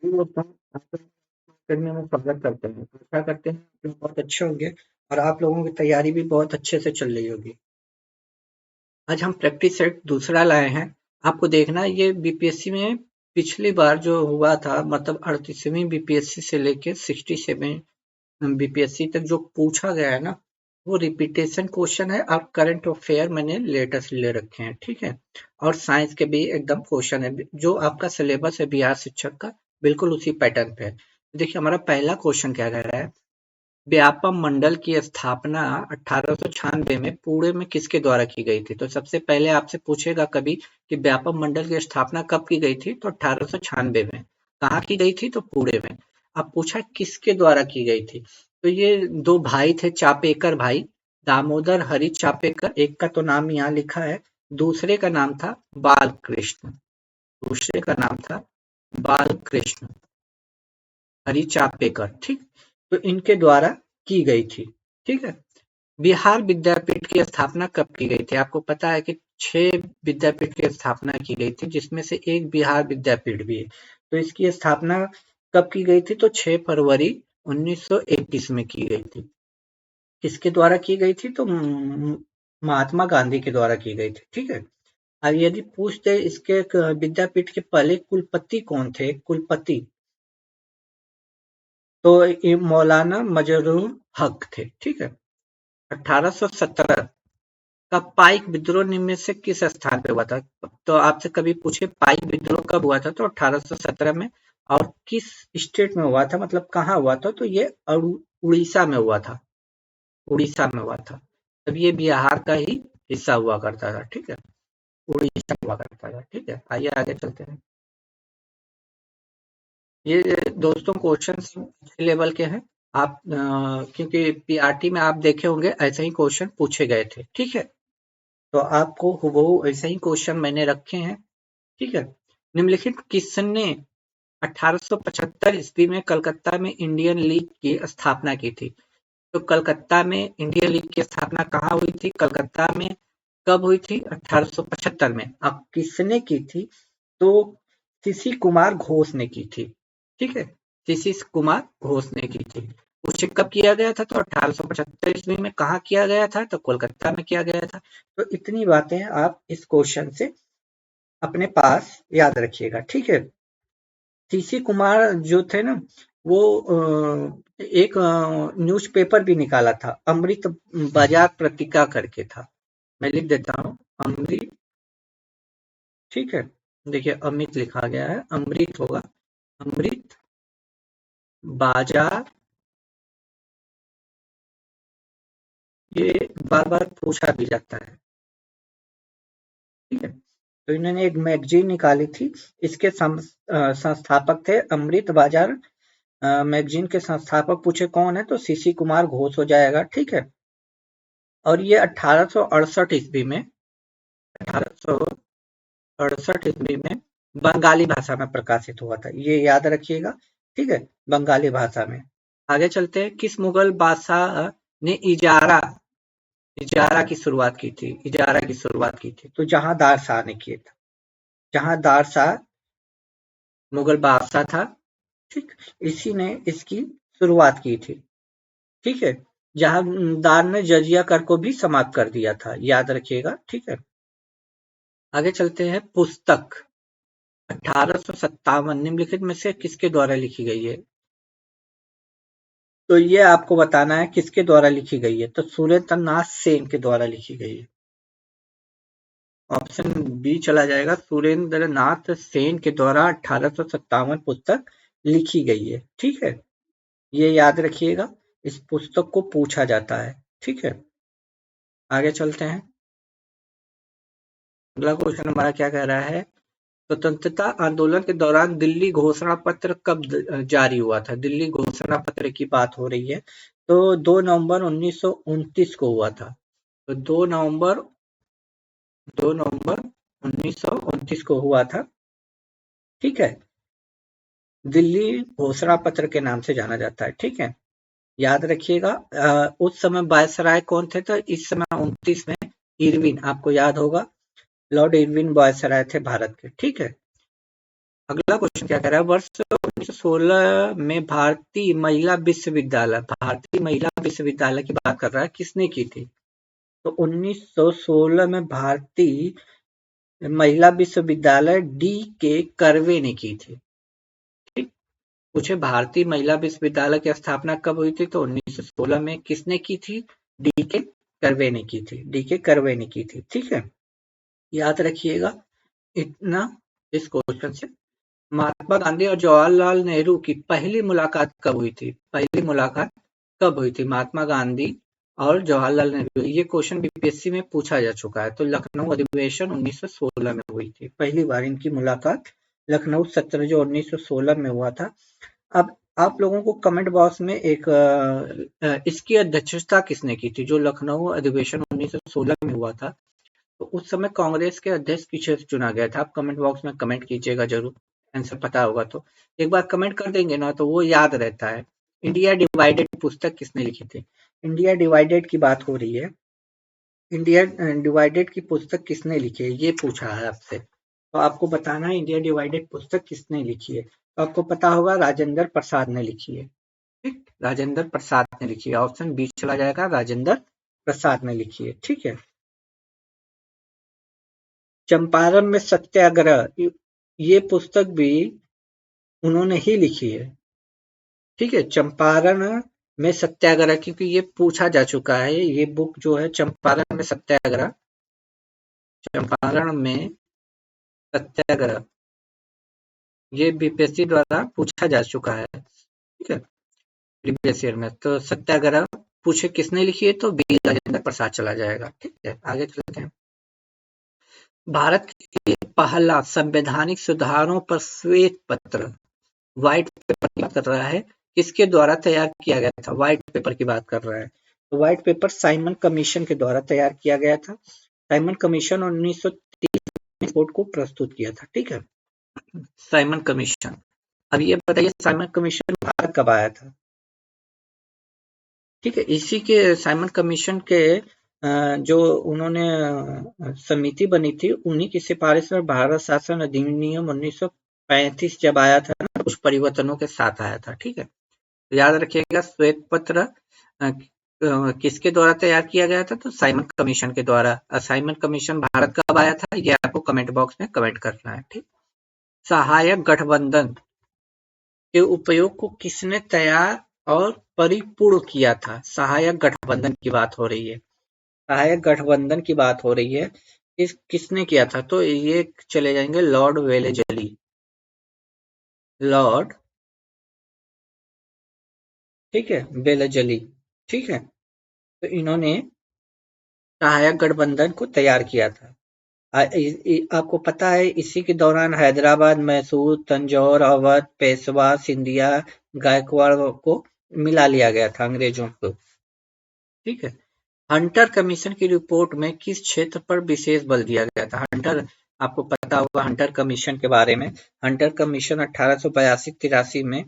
जी दोस्तों, आपका करने में स्वागत करते हैं। आशा करते हैं आप लोग बहुत अच्छे होंगे और आप लोगों की तैयारी भी बहुत अच्छे से चल रही होगी। आज हम प्रैक्टिस सेट दूसरा लाए हैं। आपको देखना है, ये बीपीएससी में पिछली बार जो हुआ था, मतलब 38वीं बीपीएससी से लेके 67 बीपीएससी तक जो पूछा गया है ना, वो रिपीटेशन क्वेश्चन है और करंट अफेयर मैंने लेटेस्ट ले रखे हैं, ठीक है। और साइंस के भी एकदम क्वेश्चन है, जो आपका सिलेबस है बिहार शिक्षक का, बिल्कुल उसी पैटर्न पे है। देखिए हमारा पहला क्वेश्चन क्या कह रहा है। व्यापम मंडल की स्थापना 1896 में पुणे में किसके द्वारा की गई थी। तो सबसे पहले आपसे पूछेगा कभी कि व्यापम मंडल की स्थापना कब की गई थी, तो 1896 में। कहाँ की गई थी, तो पुणे में। अब पूछा किसके द्वारा की गई थी, तो ये दो भाई थे, चापेकर भाई, दामोदर हरि चापेकर, एक का तो नाम यहाँ लिखा है, दूसरे का नाम था बालकृष्ण। दूसरे का नाम था बालकृष्ण हरि चापेकर, ठीक। तो इनके द्वारा की गई थी, ठीक है। बिहार विद्यापीठ की स्थापना कब की गई थी। आपको पता है कि 6 विद्यापीठ की स्थापना की गई थी, जिसमें से एक बिहार विद्यापीठ भी है। तो इसकी स्थापना कब की गई थी, तो 6 फरवरी 1921 में की गई थी। किसके द्वारा की गई थी, तो महात्मा गांधी के द्वारा की गई थी, ठीक है। अब यदि पूछते इसके विद्यापीठ के पहले कुलपति कौन थे, कुलपति, तो ये मौलाना मजरूर हक थे, ठीक है। 1817 का पाइक विद्रोह निम्न में से किस स्थान पे हुआ था। तो आपसे कभी पूछे पाइक विद्रोह कब हुआ था, तो 1817 में। और किस स्टेट में हुआ था, मतलब कहाँ हुआ था, तो ये उड़ीसा में हुआ था। उड़ीसा में हुआ था। तब ये बिहार का ही हिस्सा हुआ करता था, ठीक है। उड़ीसा हुआ करता था, ठीक है। आइए आगे चलते हैं। ये दोस्तों क्वेश्चन अच्छे लेवल के हैं। आप क्योंकि पीआरटी में आप देखे होंगे ऐसे ही क्वेश्चन पूछे गए थे, ठीक है। तो आपको हूबहू ऐसे ही क्वेश्चन मैंने रखे हैं, ठीक है। निम्नलिखित किसने 1875 ईस्वी में कलकत्ता में इंडियन लीग की स्थापना की थी। तो कलकत्ता में इंडियन लीग की स्थापना कहाँ हुई थी, कलकत्ता में। कब हुई थी, 1875 में। अब किसने की थी, तो सीसी कुमार घोष ने की थी, ठीक है। सीसी कुमार घोष ने की थी। उसे कब किया गया था, तो 1875 ईस्वी में। कहाँ किया गया था, तो कोलकाता में किया गया था। तो इतनी बातें आप इस क्वेश्चन से अपने पास याद रखिएगा, ठीक है। सीसी कुमार जो थे ना, वो एक न्यूज़पेपर भी निकाला था, अमृत बाजार पत्रिका करके था। मैं लिख देता हूँ, अमृत, ठीक है। देखिए अमित लिखा गया है, अमृत होगा, अमृत बाजार। ये बार बार पूछा भी जाता है, ठीक है। तो इन्होंने एक मैगजीन निकाली थी। इसके संस्थापक थे अमृत बाजार। मैगजीन के संस्थापक पूछे कौन है, तो सीसी कुमार घोष हो जाएगा, ठीक है। और ये 1868 ईस्वी में, 1868 ईस्वी में बंगाली भाषा में प्रकाशित हुआ था, ये याद रखिएगा, ठीक है। बंगाली भाषा में। आगे चलते हैं। किस मुगल बादशाह ने इजारा इजारा की शुरुआत की थी, इजारा की शुरुआत की थी, तो जहांदार शाह ने किया था। जहांदार शाह मुगल बादशाह था, ठीक। इसी ने इसकी शुरुआत की थी, ठीक है। जहांदार ने जजिया कर को भी समाप्त कर दिया था, याद रखिएगा, ठीक है। आगे चलते हैं। पुस्तक 1857 निम्नलिखित में से किसके द्वारा लिखी गई है। तो ये आपको बताना है किसके द्वारा लिखी गई है, तो सुरेंद्र नाथ सेन के द्वारा लिखी गई है। ऑप्शन बी चला जाएगा, सुरेंद्र नाथ सेन के द्वारा 1857 पुस्तक लिखी गई है, ठीक है। ये याद रखिएगा, इस पुस्तक को पूछा जाता है, ठीक है। आगे चलते हैं। अगला क्वेश्चन हमारा क्या कह रहा है। स्वतंत्रता आंदोलन के दौरान दिल्ली घोषणा पत्र कब जारी हुआ था। दिल्ली घोषणा पत्र की बात हो रही है, तो 2 नवंबर 1929 को हुआ था। तो 2 नवंबर 1929 को हुआ था, ठीक है। दिल्ली घोषणा पत्र के नाम से जाना जाता है, ठीक है। याद रखिएगा। उस समय वायसराय कौन थे, तो इस समय 29 में इरविन, आपको याद होगा, लॉर्ड इरविन वायसराय थे भारत के, ठीक है। अगला क्वेश्चन क्या कह रहा है, वर्ष 1916 में भारतीय महिला विश्वविद्यालय की बात कर रहा है, किसने की थी? तो 1916 में भारतीय महिला विश्वविद्यालय डी के कर्वे ने की थी। ठीक, पूछे भारतीय महिला विश्वविद्यालय की स्थापना कब हुई थी? तो 1916 में किसने की थी? डी के कर्वे ने की थी। डी के कर्वे ने की थी। ठीक है, याद रखिएगा इतना इस क्वेश्चन से। महात्मा गांधी और जवाहरलाल नेहरू की पहली मुलाकात कब हुई थी? पहली मुलाकात कब हुई थी महात्मा गांधी और जवाहरलाल नेहरू? ये क्वेश्चन बीपीएससी में पूछा जा चुका है। तो लखनऊ अधिवेशन 1916 में हुई थी पहली बार इनकी मुलाकात। लखनऊ सत्र जो 1916 में हुआ था। अब आप लोगों को कमेंट बॉक्स में एक इसकी अध्यक्षता किसने की थी? जो लखनऊ अधिवेशन 1916 में हुआ था, तो उस समय कांग्रेस के अध्यक्ष किसे चुना गया था? आप कमेंट बॉक्स में कमेंट कीजिएगा जरूर, आंसर पता होगा तो। एक बार कमेंट कर देंगे ना तो वो याद रहता है। इंडिया डिवाइडेड पुस्तक किसने लिखी थी? इंडिया डिवाइडेड की बात हो रही है। इंडिया डिवाइडेड की पुस्तक किसने लिखी है, ये पूछा है आपसे। तो आपको बताना है इंडिया डिवाइडेड पुस्तक किसने लिखी है। तो आपको पता होगा राजेंद्र प्रसाद ने लिखी है। ठीक, राजेंद्र प्रसाद ने लिखी है। ऑप्शन बी चला जाएगा, राजेंद्र प्रसाद ने लिखी है। ठीक है, चंपारण में सत्याग्रह, ये पुस्तक भी उन्होंने ही लिखी है। ठीक है, चंपारण में सत्याग्रह, क्योंकि ये पूछा जा चुका है। ये बुक जो है चंपारण में सत्याग्रह, चंपारण में सत्याग्रह, ये बीपीएससी द्वारा पूछा जा चुका है। ठीक है, प्रीवियस ईयर में। तो सत्याग्रह पूछे किसने लिखी है, तो बी राजेंद्र प्रसाद चला जाएगा। ठीक है, आगे चलते हैं। भारत के पहला संवैधानिक सुधारों पर श्वेत पत्र, व्हाइट पेपर की बात कर रहा है, किसके द्वारा तैयार किया गया था? व्हाइट पेपर की बात कर रहा है। तो व्हाइट पेपर साइमन कमीशन के द्वारा तैयार किया गया था। साइमन कमीशन 1930 में रिपोर्ट को प्रस्तुत किया था। ठीक है, साइमन कमीशन। अब ये बताइए साइमन कमीशन भारत कब आया था? ठीक है, इसी के साइमन कमीशन के जो उन्होंने समिति बनी थी, उन्हीं की सिफारिश पर भारत शासन अधिनियम 1935 जब आया था ना, कुछ परिवर्तनों के साथ आया था। ठीक है, याद रखिएगा श्वेत पत्र किसके द्वारा तैयार किया गया था? तो साइमन कमीशन के द्वारा। साइमन कमीशन भारत कब आया था, ये आपको कमेंट बॉक्स में कमेंट करना है। ठीक, सहायक गठबंधन के उपयोग को किसने तैयार और परिपूर्ण किया था? सहायक गठबंधन की बात हो रही है। सहायक गठबंधन की बात हो रही है, किसने किया था? तो ये चले जाएंगे लॉर्ड वेलेजली। लॉर्ड, ठीक है, वेलेजली। ठीक है, तो इन्होंने सहायक गठबंधन को तैयार किया था। आपको पता है इसी के दौरान हैदराबाद, मैसूर, तंजौर, अवध, पेशवा, सिंधिया, गायकवाड़ को मिला लिया गया था अंग्रेजों को। ठीक है, हंटर कमीशन की रिपोर्ट में किस क्षेत्र पर विशेष बल दिया गया था? हंटर, आपको पता होगा हंटर कमीशन के बारे में। हंटर कमीशन 1882-83 में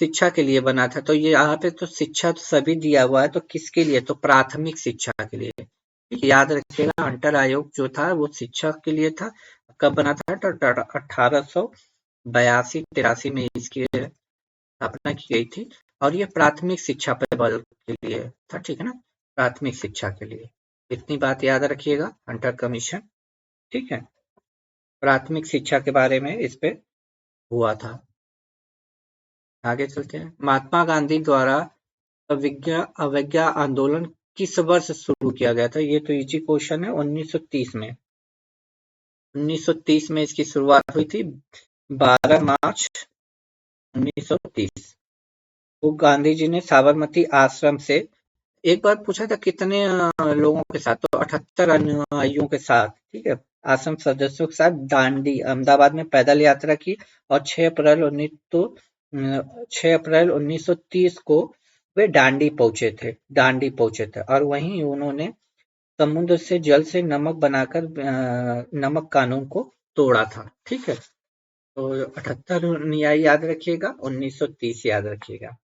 शिक्षा के लिए बना था। तो ये यहाँ पे तो शिक्षा तो सभी दिया हुआ है, तो किसके लिए? तो प्राथमिक शिक्षा के लिए। याद रखिएगा हंटर आयोग जो था वो शिक्षा के लिए था। कब बना था? तो 1882-83 में इसकी स्थापना की गई थी। और ये प्राथमिक शिक्षा पर बल के लिए था। ठीक है ना, प्राथमिक शिक्षा के लिए। इतनी बात याद रखिएगा, हंटर कमीशन। ठीक है, प्राथमिक शिक्षा के बारे में इस पे हुआ था। आगे चलते हैं। महात्मा गांधी द्वारा अवज्ञा आंदोलन किस वर्ष शुरू किया गया था? ये तो इजी क्वेश्चन है। 1930 में। 1930 में इसकी शुरुआत हुई थी, 12 मार्च 1930 को गांधी जी ने साबरमती आश्रम से, एक बार पूछा था कितने लोगों के साथ, तो 78 अनुयायियों के साथ, ठीक है, आश्रम सदस्यों के साथ दांडी अहमदाबाद में पैदल यात्रा की। और 6 अप्रैल 1930 को वे दांडी पहुंचे थे। और वहीं उन्होंने समुद्र से जल से नमक बनाकर नमक कानून को तोड़ा था। ठीक है, तो 78 अनुयायी याद रखिएगा, 1930 याद रखिएगा।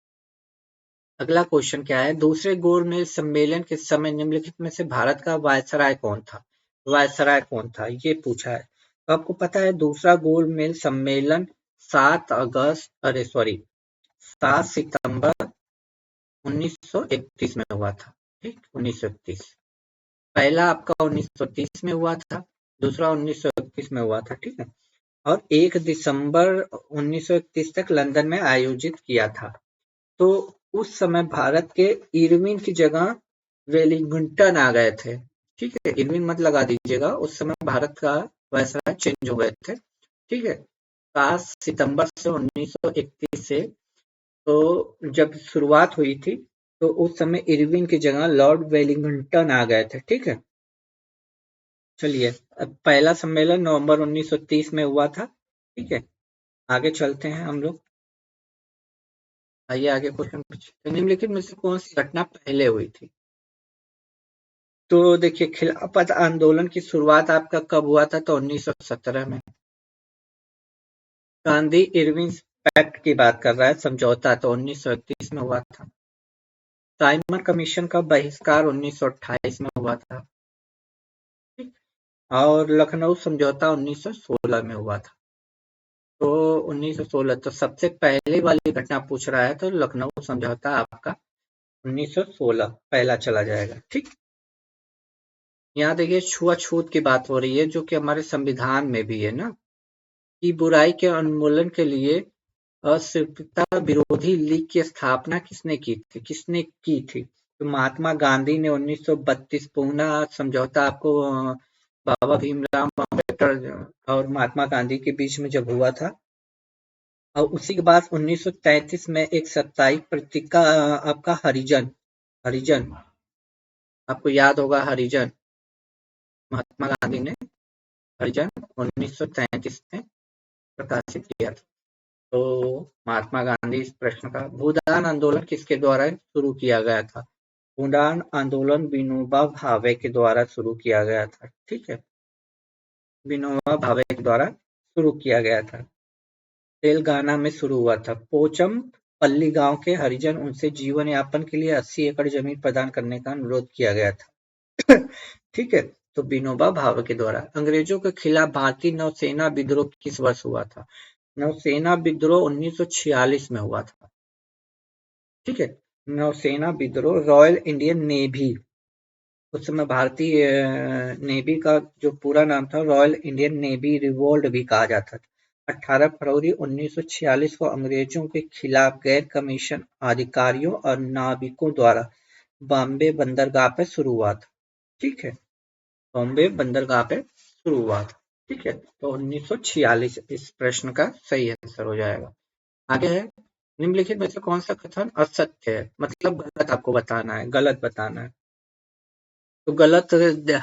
अगला क्वेश्चन क्या है? दूसरे गोलमेज सम्मेलन के समय निम्नलिखित में से भारत का वायसराय कौन था? वायसराय कौन था, ये पूछा है। तो आपको पता है दूसरा गोलमेज सम्मेलन 7 सितंबर 1931 में हुआ था। ठीक, 1931। पहला आपका 1930 में हुआ था, दूसरा 1931 में हुआ था। ठीक है, और 1 दिसंबर 1931 तक लंदन में आयोजित किया था। तो उस समय भारत के इरविन की जगह वेलिंगटन आ गए थे। ठीक है, इरविन मत लगा दीजिएगा, उस समय भारत का वैसा चेंज हो गए थे। ठीक है, 7 सितंबर से 1931 से तो जब शुरुआत हुई थी तो उस समय इरविन की जगह लॉर्ड वेलिंगटन आ गए थे। ठीक है, चलिए, अब पहला सम्मेलन नवंबर 1930 में हुआ था। ठीक है, आगे चलते हैं हम लोग। आइए आगे क्वेश्चन पूछिए। निम्नलिखित में से कौन सी घटना पहले हुई थी? तो देखिए, खिलाफत आंदोलन की शुरुआत आपका कब हुआ था? तो 1917 में। गांधी इरविन पैक्ट की बात कर रहा है, समझौता, तो 1931 में हुआ था। साइमन कमीशन का बहिष्कार 1928 में हुआ था। और लखनऊ समझौता 1916 में हुआ था। तो 1916 तो सबसे पहले वाली घटना पूछ रहा है, तो लखनऊ समझौता आपका 1916 पहला चला जाएगा। ठीक, यहाँ देखिए छुआछूत की बात हो रही है, जो कि हमारे संविधान में भी है ना, कि बुराई के उन्मूलन के लिए अस्पृश्यता विरोधी लीग की स्थापना किसने की थी? तो महात्मा गांधी ने 1932 पूना समझौता आपको बाबा भीमराव अम्बेडकर और महात्मा गांधी के बीच में जब हुआ था, और उसी के बाद 1933 में एक साप्ताहिक पत्रिका आपका हरिजन हरिजन आपको याद होगा, हरिजन, महात्मा गांधी ने हरिजन 1933 में प्रकाशित किया था। तो महात्मा गांधी इस प्रश्न का भूदान आंदोलन किसके द्वारा शुरू किया गया था? भूदान आंदोलन विनोबा भावे के द्वारा शुरू किया गया था। ठीक है, विनोबा भावे के द्वारा शुरू किया गया था। तेलंगाना में शुरू हुआ था। पोचम पल्ली गांव के हरिजन उनसे जीवन यापन के लिए 80 एकड़ जमीन प्रदान करने का अनुरोध किया गया था। ठीक है, तो विनोबा भावे के द्वारा। अंग्रेजों के खिलाफ भारतीय नौसेना विद्रोह किस वर्ष हुआ था? नौसेना विद्रोह 1946 में हुआ था। ठीक है, नौसेना विद्रोह, रॉयल इंडियन नेवी, उस समय भारतीय नेवी का जो पूरा नाम था रॉयल इंडियन नेवी रिवोल्ट भी कहा जाता था। 18 फरवरी 1946 को अंग्रेजों के खिलाफ गैर कमीशन अधिकारियों और नाविकों द्वारा बॉम्बे बंदरगाह पर शुरू हुआ था। ठीक है, बॉम्बे बंदरगाह पे शुरू हुआ था। ठीक है, तो 1946 इस प्रश्न का सही आंसर हो जाएगा। आगे है, निम्नलिखित में से कौन सा कथन असत्य है? मतलब गलत आपको बताना है, गलत बताना है। तो गलत,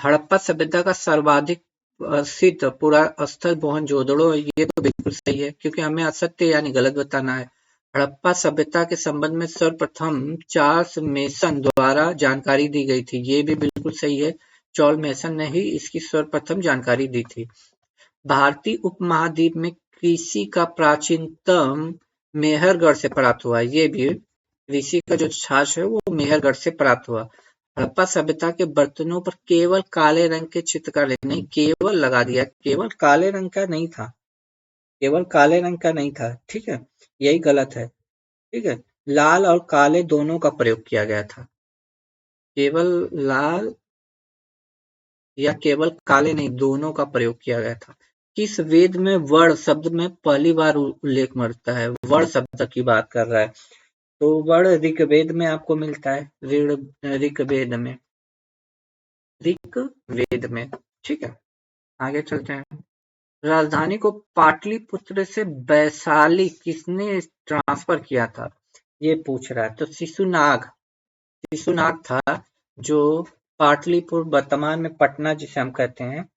हड़प्पा सभ्यता का सर्वाधिक सिद्ध पूरा स्थल मोहनजोदड़ो, ये तो बिल्कुल सही है, क्योंकि हमें असत्य यानी गलत बताना है। हड़प्पा सभ्यता के संबंध में सर्वप्रथम चार्ल्स मेसन द्वारा जानकारी दी गई थी, ये भी बिल्कुल सही है। चार्ल्स मेसन ने ही इसकी सर्वप्रथम जानकारी दी थी। भारतीय उपमहाद्वीप में कृषि का प्राचीनतम मेहरगढ़ से प्राप्त हुआ, ये भी कृषि का जो छाछ है वो मेहरगढ़ से प्राप्त हुआ। हड़प्पा सभ्यता के बर्तनों पर केवल काले रंग के चित्रकारी, नहीं, केवल लगा दिया, केवल काले रंग का नहीं था, केवल काले रंग का नहीं था। ठीक है, यही गलत है। ठीक है, लाल और काले दोनों का प्रयोग किया गया था, केवल लाल या केवल काले नहीं, दोनों का प्रयोग किया गया था। किस वेद में वर्ण शब्द में पहली बार उल्लेख मिलता है? वर्ण शब्द की बात कर रहा है, तो वर्ण ऋग्वेद में आपको मिलता है, ऋग्वेद में, ऋग्वेद में। ठीक है, आगे चलते हैं। राजधानी को पाटलिपुत्र से वैशाली किसने ट्रांसफर किया था? ये पूछ रहा है। तो शिशुनाग था, जो पाटलिपुत्र वर्तमान में पटना जिसे हम कहते हैं,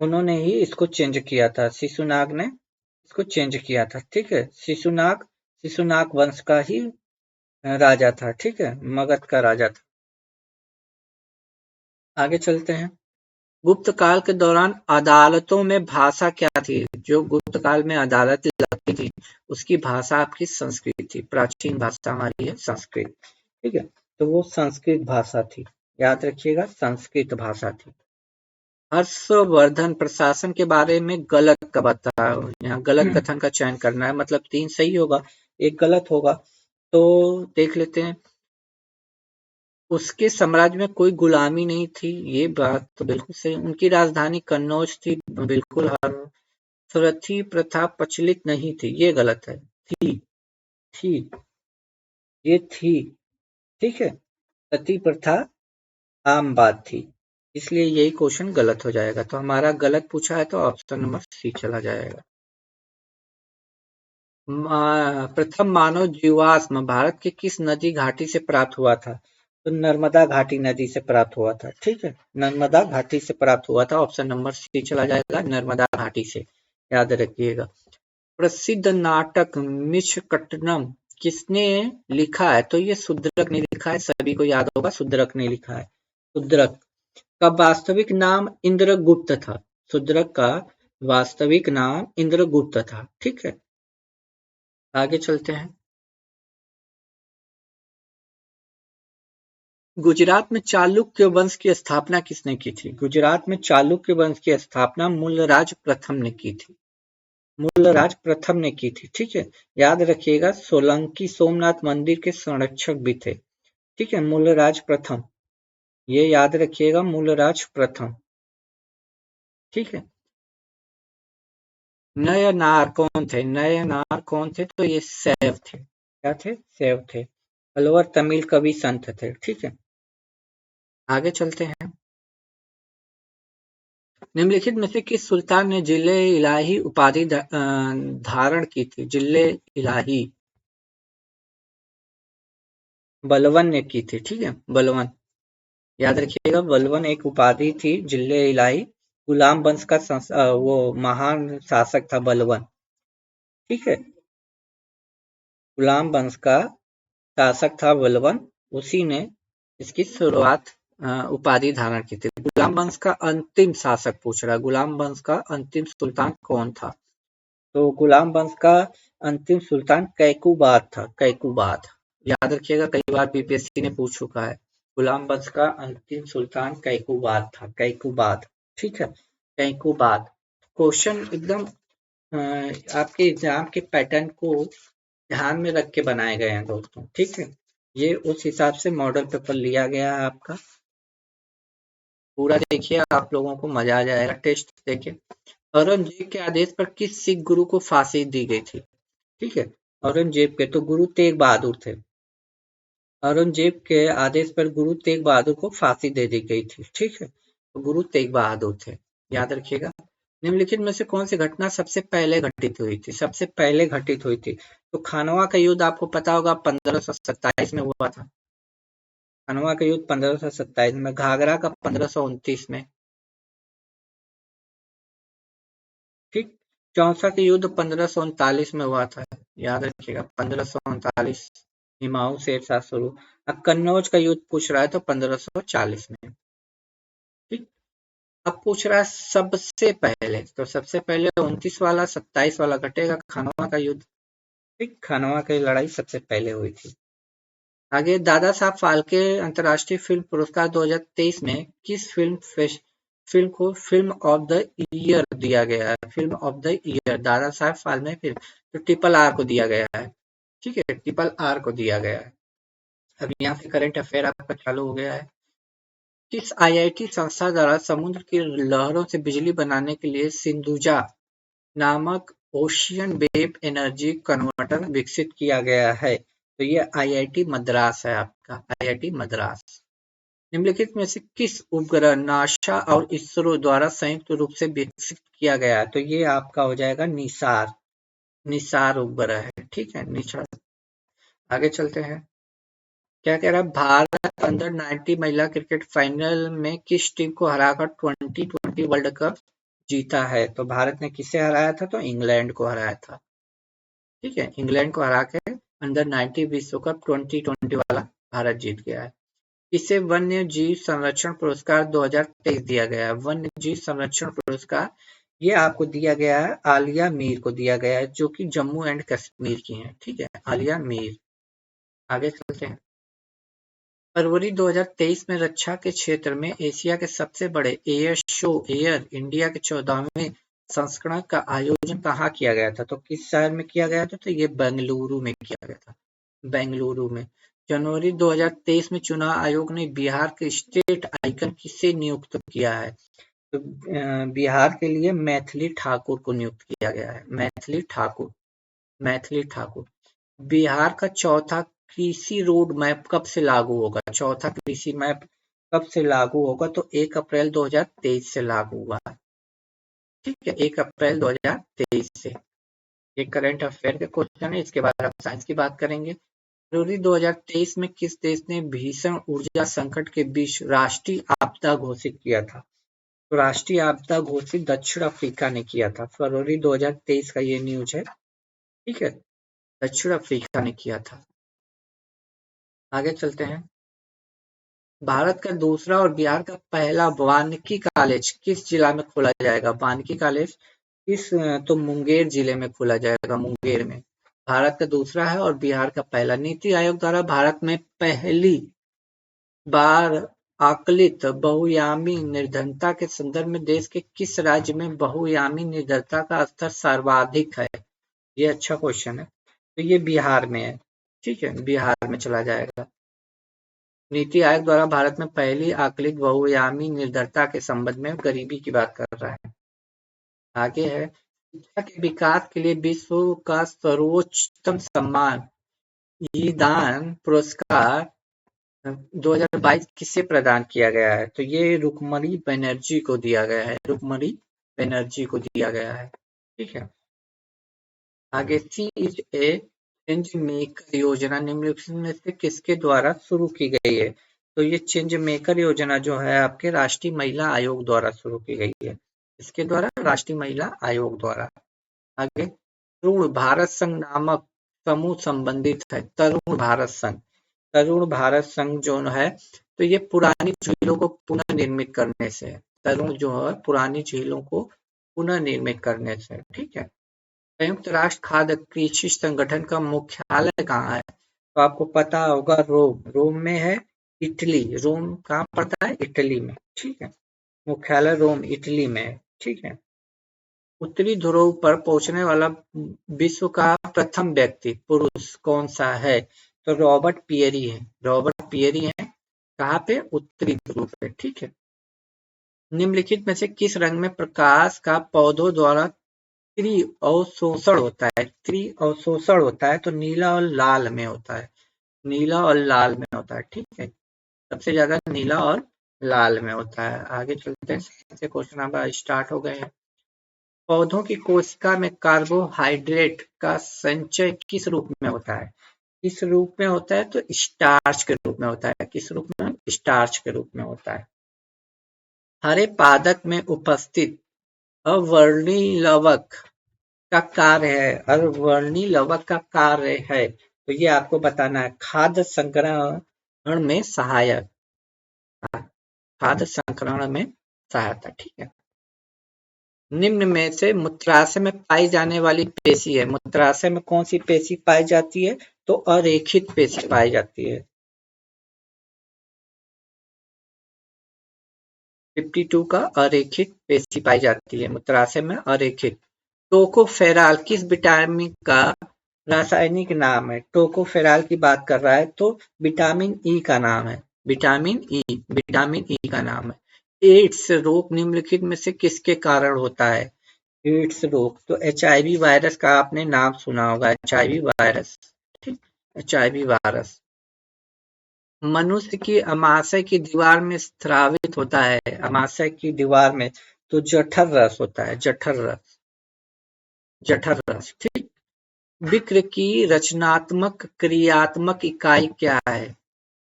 उन्होंने ही इसको चेंज किया था। शिशुनाग ने इसको चेंज किया था। ठीक है, शिशुनाग वंश का ही राजा था। ठीक है, मगध का राजा था। आगे चलते हैं। गुप्त काल के दौरान अदालतों में भाषा क्या थी? जो गुप्त काल में अदालत लगती थी उसकी भाषा आपकी संस्कृत थी। प्राचीन भाषा हमारी है संस्कृत। ठीक है, तो वो संस्कृत भाषा थी, याद रखिएगा, संस्कृत भाषा थी। हर्षवर्धन प्रशासन के बारे में गलत का बताओ। यहाँ गलत कथन का चयन करना है, मतलब 3 सही होगा, 1 गलत होगा। तो देख लेते हैं। उसके साम्राज्य में कोई गुलामी नहीं थी, ये बात तो बिल्कुल सही। उनकी राजधानी कन्नौज थी, बिल्कुल। हर स्वरथी प्रथा प्रचलित नहीं थी, ये गलत है। थी, थी, ये थी, ठीक है। सती प्रथा आम बात थी, इसलिए यही क्वेश्चन गलत हो जाएगा। तो हमारा गलत पूछा है, तो ऑप्शन नंबर सी चला जाएगा। प्रथम मानव जीवाश्म भारत के किस नदी घाटी से प्राप्त हुआ था? तो नर्मदा घाटी नदी से प्राप्त हुआ था, ठीक है। नर्मदा घाटी से प्राप्त हुआ था, ऑप्शन नंबर सी चला जाएगा, नर्मदा घाटी से। याद रखिएगा। प्रसिद्ध नाटक मिच्छकटनम किसने लिखा है? तो ये शूद्रक ने लिखा है, सभी को याद होगा, शूद्रक ने लिखा है। शूद्रक का वास्तविक नाम इंद्रगुप्त था। शूद्रक का वास्तविक नाम इंद्रगुप्त था, ठीक है। आगे चलते हैं। गुजरात में चालुक्य वंश की स्थापना किसने की थी? गुजरात में चालुक्य वंश की स्थापना मूलराज प्रथम ने की थी। मूलराज प्रथम ने की थी, ठीक है। याद रखिएगा, सोलंकी सोमनाथ मंदिर के संरक्षक भी थे, ठीक है। मूलराज प्रथम, ये याद रखिएगा, मूलराज प्रथम, ठीक है। नयनार कौन थे? नयनार कौन थे? तो ये सैव थे। क्या थे? सैव थे। अलवर तमिल कवि संत थे, ठीक है। आगे चलते हैं। निम्नलिखित में से किस सुल्तान ने जिले इलाही उपाधि धारण की थी? जिले इलाही बलवन ने की थी, ठीक है। बलवन, याद रखिएगा, बलवन एक उपाधि थी। जिले इलाही गुलाम वंश का वो महान शासक था बलवन, ठीक है। गुलाम वंश का शासक था बलवन, उसी ने इसकी शुरुआत उपाधि धारण की थी। गुलाम वंश का अंतिम शासक पूछ रहा है, गुलाम वंश का अंतिम सुल्तान कौन था? तो गुलाम वंश का अंतिम सुल्तान कैकुबाद था। कैकुबाद, याद रखिएगा, कई बार बीपीएससी ने पूछ चुका है। गुलाम वंश का अंतिम सुल्तान कैकुबाद था। कैकुबाद, ठीक है। कैकुबाद। क्वेश्चन एकदम आपके एग्जाम के पैटर्न को ध्यान में रख के बनाए गए हैं दोस्तों, ठीक है। ये उस हिसाब से मॉडल पेपर लिया गया है आपका। पूरा देखिए, आप लोगों को मजा आ जाएगा टेस्ट देके। औरंगजेब के आदेश पर किस सिख गुरु को फांसी दी गई थी? ठीक है। औरंगजेब के तो गुरु तेग बहादुर थे। औरंगजेब के आदेश पर गुरु तेग बहादुर को फांसी दे दी गई थी, ठीक है। तो गुरु तेग बहादुर थे, याद रखिएगा। निम्नलिखित में से कौन सी घटना सबसे पहले घटित हुई थी? सबसे पहले घटित हुई थी, तो खानवा का युद्ध आपको पता होगा 1527 में हुआ था। खानवा का युद्ध 1527 में, घाघरा का 1529 में, ठीक। चौसा का युद्ध 1539 में हुआ था, याद रखिएगा, 1539। हिमाऊ शेर शाह शुरू। अब कन्नौज का युद्ध पूछ रहा है, तो 1540 में, ठीक। अब पूछ रहा है सबसे पहले, तो सबसे पहले 29 वाला 27 वाला घटेगा, खानवा का युद्ध, ठीक। खानवा की लड़ाई सबसे पहले हुई थी। आगे, दादा साहब फाल्के अंतर्राष्ट्रीय फिल्म पुरस्कार 2023 में किस फिल्म को फिल्म ऑफ द ईयर दिया गया है? Film of the year Dada Saheb Phalke film, तो ट्रिपल आर को दिया गया है, ठीक है। ट्रिपल आर को दिया गया है। अब यहाँ से करंट अफेयर आपका चालू हो गया है। किस आईआईटी संस्था द्वारा समुद्र की लहरों से बिजली बनाने के लिए सिंधुजा नामक ओशियन वेव एनर्जी कन्वर्टर विकसित किया गया है? तो ये आईआईटी मद्रास है आपका, आईआईटी मद्रास। निम्नलिखित में से किस उपग्रह नासा और इसरो द्वारा संयुक्त रूप से विकसित किया गया है? तो ये आपका हो जाएगा निसार। निसार उपग्रह है, ठीक है, निसार। आगे चलते हैं। क्या कह रहा है? भारत अंडर 90 महिला क्रिकेट फाइनल में किस टीम को हराकर 2020 वर्ल्ड कप जीता है? तो भारत ने किसे हराया था? तो इंग्लैंड को हराया था, ठीक है। इंग्लैंड को हरा के अंडर 90 विश्व कप 2020 वाला भारत जीत गया है। इसे वन्य जीव संरक्षण पुरस्कार 2023 दिया गया है। वन्य जीव संरक्षण पुरस्कार ये आपको दिया गया है, आलिया मीर को दिया गया है, जो कि जम्मू एंड कश्मीर की हैं, ठीक है, आलिया मीर। आगे चलते हैं। फरवरी 2023 में रक्षा के क्षेत्र में एशिया के सबसे बड़े एयर शो एयर इंडिया के 14वें संस्करण का आयोजन कहाँ किया गया था? तो किस शहर में किया गया था? तो ये बेंगलुरु में किया गया था, बेंगलुरु में। जनवरी 2023 में चुनाव आयोग ने बिहार के स्टेट आइकन किसे नियुक्त किया है? तो बिहार के लिए मैथिली ठाकुर को नियुक्त किया गया है, मैथिली ठाकुर, मैथिली ठाकुर। बिहार का चौथा कृषि रोड मैप कब से लागू होगा? चौथा कृषि मैप कब से लागू होगा? तो 1 अप्रैल 2023 से लागू हुआ है। ठीक है, 1 अप्रैल 2023 से। ये करंट अफेयर के क्वेश्चन है। इसके बाद आप साइंस की बात करेंगे। फरवरी 2023 में किस देश ने भीषण ऊर्जा संकट के बीच राष्ट्रीय आपदा घोषित किया था? तो राष्ट्रीय आपदा घोषित दक्षिण अफ्रीका ने किया था। फरवरी 2023 का ये न्यूज है। ठीक है, दक्षिण अफ्रीका ने किया था। आगे चलते हैं। भारत का दूसरा और बिहार का पहला वानिकी कॉलेज किस जिला में खोला जाएगा? वानिकी कॉलेज तो मुंगेर जिले में खोला जाएगा, मुंगेर में। भारत का दूसरा है और बिहार का पहला। नीति आयोग द्वारा भारत में पहली बार आकलित बहुआयामी निर्धनता के संदर्भ में देश के किस राज्य में बहुआयामी निर्धनता का स्तर सर्वाधिक है? ये अच्छा क्वेश्चन है। तो ये बिहार में है। ठीक है, बिहार में चला जाएगा। नीति आयोग द्वारा भारत में पहली आकलित बहुआयामी निर्धनता के संबंध में गरीबी की बात कर रहा है। आगे है, शिक्षा के विकास के लिए विश्व का सर्वोच्चतम सम्मान यीदान पुरस्कार 2022 किसे प्रदान किया गया है? तो ये रुक्मणी बनर्जी को दिया गया है, रुक्मणी बनर्जी को दिया गया है। ठीक है, आगे सी इज ए चेंज मेकर योजना निम्नलिखित में से किसके द्वारा शुरू की गई है? तो ये चेंज मेकर योजना जो है आपके राष्ट्रीय महिला आयोग द्वारा शुरू की गई है। इसके द्वारा राष्ट्रीय महिला आयोग द्वारा। आगे तरुण भारत संघ नामक समूह संबंधित है। तरुण भारत संघ, तरुण भारत संघ जो है तो ये पुरानी झीलों को पुनर्निर्मित करने से है। तरुण जो है पुरानी झीलों को पुनर्निर्मित करने से। ठीक है, संयुक्त राष्ट्र खाद्य कृषि संगठन का मुख्यालय कहाँ है? तो आपको पता होगा रोम, रोम में है। इटली, रोम कहाँ पड़ता है? इटली में। ठीक है, मुख्यालय रोम इटली में है। ठीक है, उत्तरी ध्रुव पर पहुंचने वाला विश्व का प्रथम व्यक्ति पुरुष कौन सा है? तो रॉबर्ट पियरी है, रॉबर्ट पियरी है। कहाँ पे? उत्तरी ध्रुव पे। ठीक है, निम्नलिखित में से किस रंग में प्रकाश का पौधों द्वारा त्रि-अवशोषण होता है? त्रि-अवशोषण होता है तो नीला और लाल में होता है, नीला और लाल में होता है। ठीक है, सबसे ज्यादा नीला और लाल में होता है। आगे चलते हैं, क्वेश्चन हमारा स्टार्ट हो गए हैं। पौधों की कोशिका में कार्बोहाइड्रेट का संचय किस रूप में होता है? किस रूप में होता है? तो स्टार्च के रूप में होता है। किस रूप में? स्टार्च के रूप में होता है। हरे पादप में उपस्थित अवर्णी लवक का कार्य है, अवर्णी लवक का कार्य है तो ये आपको बताना है। खाद्य संग्रहण में सहायक, खाद्य संग्रहण में सहायता। ठीक है, निम्न में से मूत्राशय में पाई जाने वाली पेशी है। मूत्राशय में कौन सी पेशी पाई जाती है? तो अरेखित पेशी पाई जाती है। 52 का अरेखित पेशी पाई जाती है मूत्राशय में, अरेखित। टोकोफेराल किस विटामिन का रासायनिक नाम है? टोकोफेराल की बात कर रहा है तो विटामिन ई का नाम है, विटामिन ई, विटामिन ई का नाम है। एड्स रोग निम्नलिखित में से किसके कारण होता है? एड्स रोग तो एचआईवी वायरस का आपने नाम सुना होगा, एचआईवी वायरस। ठीक, एचआईवी वायरस। मनुष्य की अमाशय की दीवार में स्रावित होता है, अमाशय की दीवार में तो जठर रस होता है, जठर रस, जठर रस। ठीक, विक्र की रचनात्मक क्रियात्मक इकाई क्या है?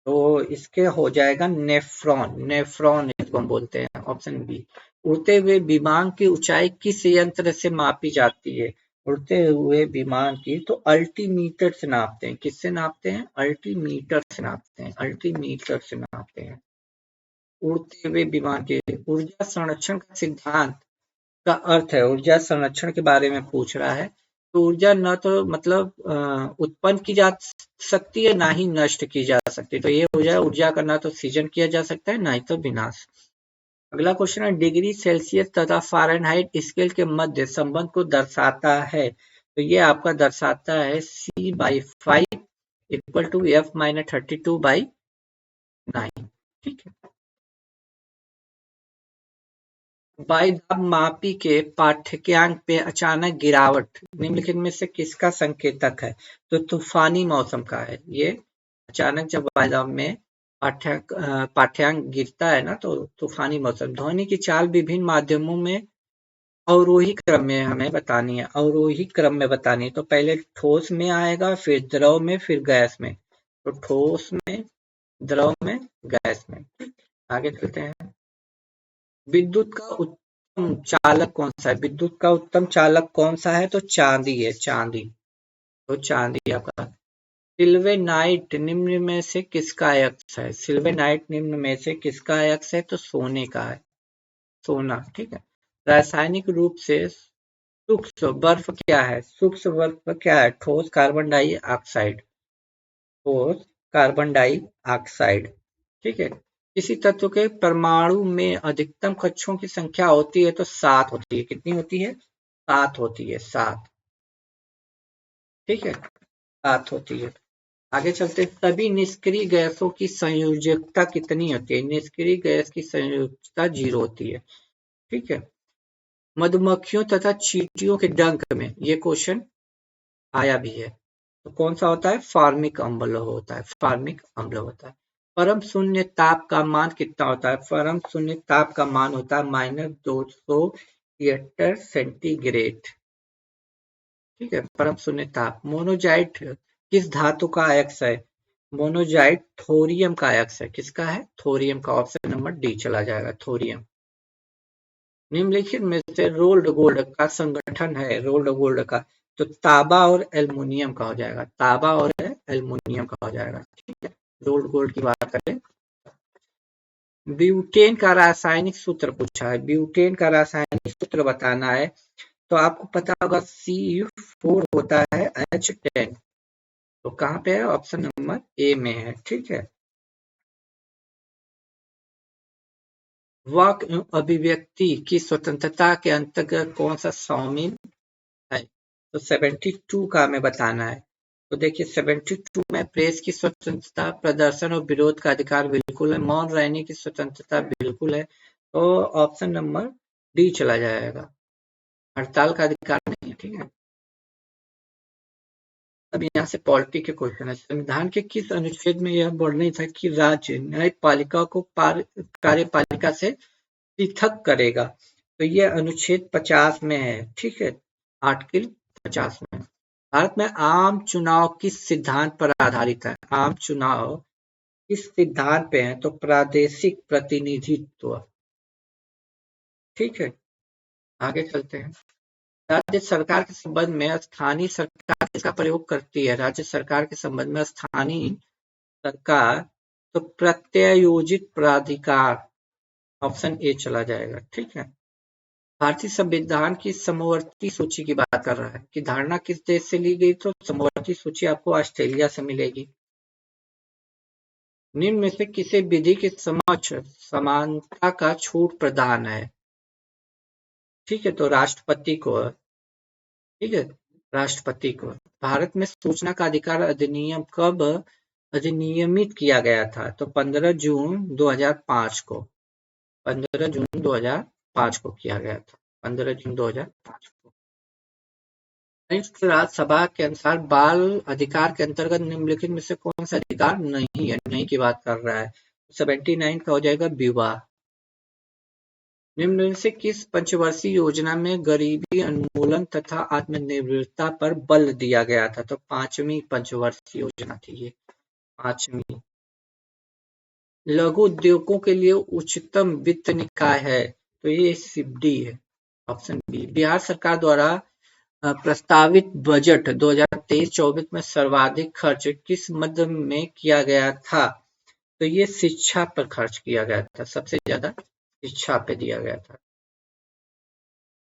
तो इसके हो जाएगा नेफ्रॉन, नेफ्रॉन इसको हम बोलते हैं, ऑप्शन बी। उड़ते हुए विमान की ऊंचाई किस यंत्र से मापी जाती है? उड़ते हुए विमान की तो अल्टीमीटर से नापते हैं। किससे नापते हैं? अल्टीमीटर से नापते हैं, अल्टीमीटर से नापते हैं। उड़ते हुए विमान के ऊर्जा संरक्षण का सिद्धांत का अर्थ है, ऊर्जा संरक्षण के बारे में पूछ रहा है। तो ऊर्जा न तो मतलब उत्पन्न की जा सकती है, ना ही नष्ट की जा सकती है। तो ये हो जाए, ऊर्जा का ना तो सृजन किया जा सकता है, ना ही तो विनाश। अगला क्वेश्चन है, डिग्री सेल्सियस तथा फ़ारेनहाइट स्केल के मध्य संबंध को दर्शाता है। तो ये आपका दर्शाता है C/5 इक्वल टू F-32/9। ठीक है। वायुदाब के पाठ्यांक पे अचानक गिरावट निम्नलिखित में से किसका संकेतक है? तो तूफानी मौसम का है ये। अचानक जब वायुदाब में पाठ्यांक गिरता है ना, तो तूफानी मौसम। ध्वनि की चाल विभिन्न माध्यमों में अवरोही क्रम में हमें बतानी है, अवरोही क्रम में बतानी है। तो पहले ठोस में आएगा, फिर द्रव में, फिर गैस में। तो ठोस में, द्रव में, गैस में। आगे चलते हैं। विद्युत का उत्तम चालक कौन सा है? विद्युत का उत्तम चालक कौन सा है? तो चांदी है, चांदी। तो चांदी आपका। सिल्वेनाइट निम्न में से किसका अयस्क है? सिल्वेनाइट निम्न में से किसका अयस्क है? तो सोने का है, सोना। ठीक है। रासायनिक रूप से सूक्ष्म बर्फ क्या है? सूक्ष्म बर्फ क्या है? ठोस कार्बन डाइऑक्साइड, ठोस कार्बन डाइऑक्साइड। ठीक है। किसी तत्व के परमाणु में अधिकतम कक्षों की संख्या होती है तो 7 होती है। कितनी होती है? 7 होती है, 7। ठीक है, 7 होती है। आगे चलते हैं। सभी निष्क्रिय गैसों की संयोजकता कितनी होती है? निष्क्रिय गैस की संयोजकता 0 होती है। ठीक है। मधुमक्खियों तथा चींटियों के डंक में ये क्वेश्चन आया भी है। तो कौन सा होता है? फार्मिक अम्ल होता है, फार्मिक अम्ल होता है। परम शून्य ताप का मान कितना होता है? परम शून्य ताप का मान होता है -273 सेंटीग्रेड। ठीक है, परम शून्य ताप। मोनोजाइट किस धातु का अयस्क है? मोनोजाइट थोरियम का अयस्क है। किसका है? थोरियम का। ऑप्शन नंबर डी चला जाएगा, थोरियम। निम्नलिखित में से रोल्ड गोल्ड का संगठन है, रोल्ड गोल्ड का। तो तांबा और एल्युमिनियम का हो जाएगा, तांबा और एल्युमिनियम का हो जाएगा। ठीक है। रोल्ड गोल्ड की बात करें। ब्यूटेन का रासायनिक सूत्र पूछा है, ब्यूटेन का रासायनिक सूत्र बताना है। तो आपको पता होगा C4 होता है H10। तो कहाँ पे है? ऑप्शन नंबर ए में है। ठीक है। वाक अभिव्यक्ति की स्वतंत्रता के अंतर्गत कौन सा शामिल है? तो 72 का हमें बताना है। तो देखिए 72 में प्रेस की स्वतंत्रता, प्रदर्शन और विरोध का अधिकार बिल्कुल है, मौन रहने की स्वतंत्रता बिल्कुल है। तो ऑप्शन नंबर डी चला जाएगा, हड़ताल का अधिकार नहीं है। ठीक है। अब यहाँ से पॉलिटी के क्वेश्चन है। संविधान के किस अनुच्छेद में यह वर्णित है कि राज्य न्यायपालिका को कार्यपालिका से पृथक करेगा? तो ये अनुच्छेद 50 में है। ठीक है, आर्टिकल 50 में। भारत में आम चुनाव किस सिद्धांत पर आधारित है? आम चुनाव किस सिद्धांत पे है? तो प्रादेशिक प्रतिनिधित्व। ठीक है। आगे चलते हैं। राज्य सरकार के संबंध में स्थानीय सरकार किसका प्रयोग करती है? राज्य सरकार के संबंध में स्थानीय सरकार तो प्रत्यायोजित प्राधिकार। ऑप्शन ए चला जाएगा। ठीक है। भारतीय संविधान की समवर्ती सूची की बात कर रहा है कि धारणा किस देश से ली गई? तो समवर्ती सूची आपको ऑस्ट्रेलिया से मिलेगी। निम्न में से किसे विधि के समक्ष समानता का छूट प्रदान है? ठीक है, तो राष्ट्रपति को। ठीक है, राष्ट्रपति को। भारत में सूचना का अधिकार अधिनियम कब अधिनियमित किया गया था? तो 15 जून 2005 को। 15 जून 2005 को किया गया था, 15 जून 2005 को। संयुक्त राज्य सभा के अनुसार बाल अधिकार के अंतर्गत निम्नलिखित में से कौन सा अधिकार नहीं है? नहीं की बात कर रहा है। 79 का हो जाएगा विवाह। निम्न में से किस पंचवर्षीय योजना में गरीबी उन्मूलन तथा आत्मनिर्भरता पर बल दिया गया था? तो 5वीं पंचवर्षीय योजना थी ये, 5वीं। लघु उद्योगों के लिए उच्चतम वित्त निकाय है? तो ये सिबडी है, ऑप्शन बी। बिहार सरकार द्वारा प्रस्तावित बजट 2023-24 में सर्वाधिक खर्च किस मद में किया गया था? तो ये शिक्षा पर खर्च किया गया था, सबसे ज्यादा शिक्षा पे दिया गया था।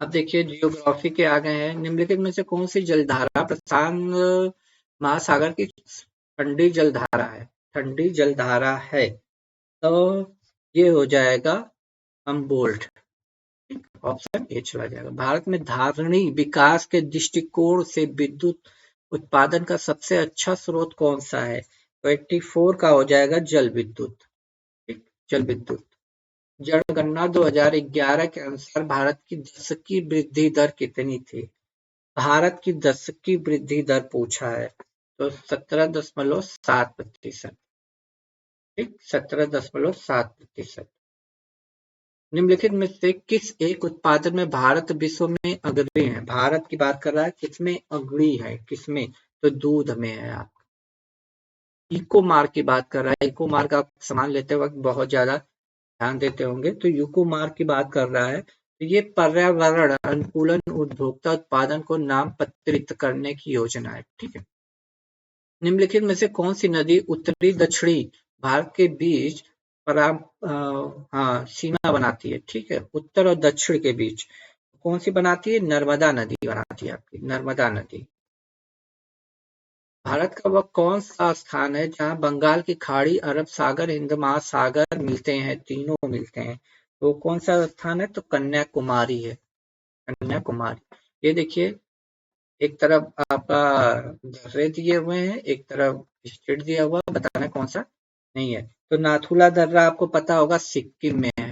अब देखिए जियोग्राफी के आ गए हैं। निम्नलिखित में से कौन सी जलधारा प्रशांत महासागर की ठंडी जलधारा है? ठंडी जलधारा है तो ये हो जाएगा अम्बोल्ट। ऑप्शन ए चला जाएगा। भारत में धारणी विकास के दृष्टिकोण से विद्युत उत्पादन का सबसे अच्छा स्रोत कौन सा है? तो 84 का हो जाएगा जल विद्युत। ठीक, जल विद्युत। जनगणना 2011 के अनुसार भारत की दशकीय वृद्धि दर कितनी थी? भारत की दशकीय वृद्धि दर पूछा है तो 17.7%। ठीक, 17.7%। निम्नलिखित में से किस एक उत्पादन में भारत विश्व में अग्रणी है? भारत की बात कर रहा है, किसमें अग्रणी है? किसमें? तो दूध में है। आप इको मार्क की बात कर रहा है। इको मार्क आप सामान लेते वक्त बहुत ज्यादा ध्यान देते होंगे, तो यूको मार्क की बात कर रहा है। तो ये पर्यावरण अनुकूलन उपभोक्ता उत्पादन को नामपत्रित करने की योजना है। ठीक है। निम्नलिखित में से कौन सी नदी उत्तरी दक्षिणी भारत के बीच सीमा बनाती है? ठीक है, उत्तर और दक्षिण के बीच कौन सी बनाती है? नर्मदा नदी बनाती है आपकी, नर्मदा नदी। भारत का वह कौन सा स्थान है जहां बंगाल की खाड़ी, अरब सागर, हिंद महासागर मिलते हैं? तीनों मिलते हैं। तो कौन सा स्थान है? तो कन्याकुमारी है, कन्याकुमारी। ये देखिए, एक तरफ आपका दर्रे दिए हुए हैं, एक तरफ स्टेट दिया हुआ है, बताना कौन सा नहीं है। तो नाथुला दर्रा आपको पता होगा सिक्किम में है।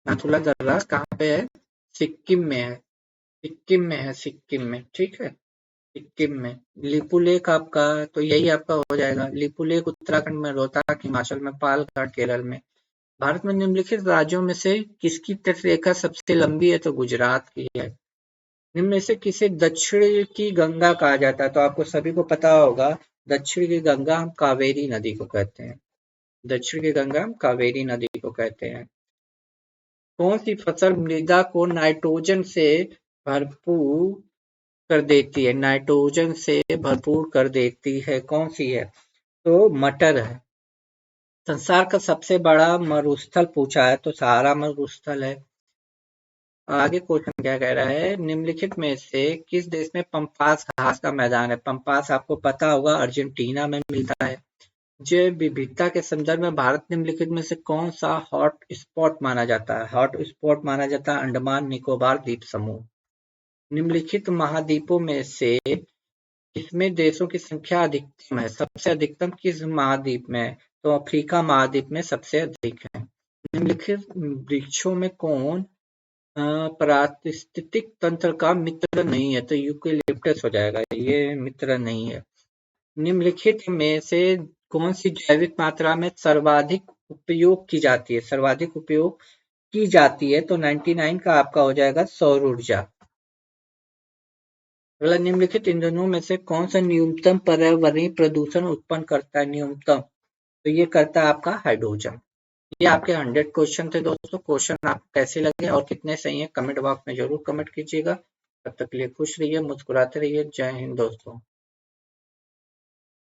नाथुला दर्रा कहाँ पे है? सिक्किम में है। सिक्किम में है, सिक्किम में। ठीक है, सिक्किम में। लिपुलेख आपका, तो यही आपका हो जाएगा। लिपुलेख उत्तराखंड में, रोहतक हिमाचल में, पालघाट केरल में। भारत में निम्नलिखित राज्यों में से किसकी तटरेखा सबसे लंबी है? तो गुजरात की है। निम्न में से किसे दक्षिण की गंगा कहा जाता है? तो आपको सभी को पता होगा, दक्षिण की गंगा हम कावेरी नदी को कहते हैं। दक्षिण की गंगा हम कावेरी नदी को कहते हैं। कौन सी फसल मृदा को नाइट्रोजन से भरपूर कर देती है? नाइट्रोजन से भरपूर कर देती है, कौन सी है? तो मटर है। संसार का सबसे बड़ा मरुस्थल पूछा है तो सहारा मरुस्थल है। आगे क्वेश्चन क्या कह रहा है? निम्नलिखित में से किस देश में पंपास घास का मैदान है? पंपास आपको पता होगा अर्जेंटीना में मिलता है। जैव विविधता के संदर्भ में भारत निम्नलिखित में से कौन सा हॉट स्पॉट माना जाता है? हॉट स्पॉट माना जाता है अंडमान निकोबार द्वीप समूह। निम्नलिखित महाद्वीपों में से किसमें देशों की संख्या अधिकतम है? सबसे अधिकतम किस महाद्वीप में है? तो अफ्रीका महाद्वीप में सबसे अधिक है। निम्नलिखित वृक्षों में कौन पारिस्थितिक तंत्र का मित्र नहीं है? तो यूकेलिप्टस हो जाएगा, ये मित्र नहीं है। निम्नलिखित में से कौन सी जैविक मात्रा में सर्वाधिक उपयोग की जाती है? सर्वाधिक उपयोग की जाती है तो 99 का आपका हो जाएगा सौर ऊर्जा। अगला, निम्नलिखित ईंधनों में से कौन सा न्यूनतम पर्यावरणीय प्रदूषण उत्पन्न करता है? न्यूनतम, तो ये करता है आपका हाइड्रोजन। ये आपके 100 क्वेश्चन थे दोस्तों। क्वेश्चन आपको कैसे लगे और कितने सही हैं कमेंट बॉक्स में जरूर कमेंट कीजिएगा। तब तक के लिए खुश रहिए, मुस्कुराते रहिए। जय हिंद दोस्तों।